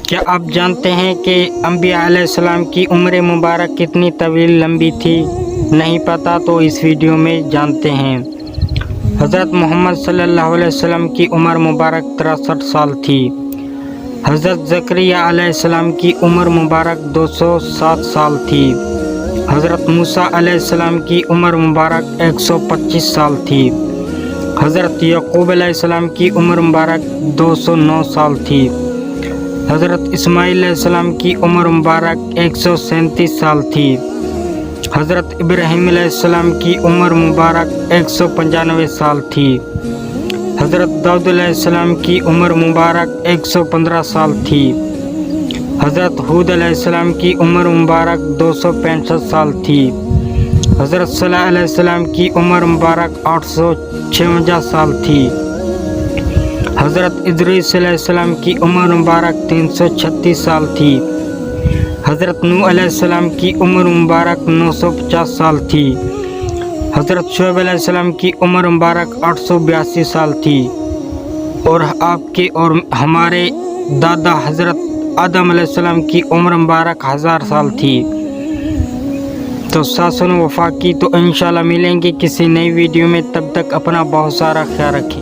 کیا آپ جانتے ہیں کہ انبیاء علیہ السلام کی عمر مبارک کتنی طویل لمبی تھی؟ نہیں پتہ تو اس ویڈیو میں جانتے ہیں۔ حضرت محمد صلی اللہ علیہ وسلم کی عمر مبارک 63 سال تھی۔ حضرت زکریا علیہ السلام کی عمر مبارک 207 سال تھی۔ حضرت موسیٰ علیہ السلام کی عمر مبارک 125 سال تھی۔ حضرت یعقوب علیہ السلام کی عمر مبارک 209 سال تھی۔ حضرت اسماعیل علیہ السلام کی عمر مبارک 137 سال تھی۔ حضرت ابراہیم علیہ السلام کی عمر مبارک 195 سال تھی۔ حضرت داؤد علیہ السلام کی عمر مبارک 115 سال تھی۔ حضرت ہود علیہ السلام کی عمر مبارک 265 سال تھی۔ حضرت صالح علیہ السلام کی عمر مبارک 856 سال تھی۔ حضرت ادریس علیہ السلام کی عمر مبارک 336 سال تھی۔ حضرت نوح علیہ السلام کی عمر مبارک 950 سال تھی۔ حضرت شعیب علیہ السلام کی عمر مبارک 882 سال تھی، اور آپ کے اور ہمارے دادا حضرت آدم علیہ السلام کی عمر مبارک 1000 سال تھی۔ تو ساتھ وفا کی تو انشاءاللہ ملیں گے کسی نئی ویڈیو میں، تب تک اپنا بہت سارا خیال رکھیں۔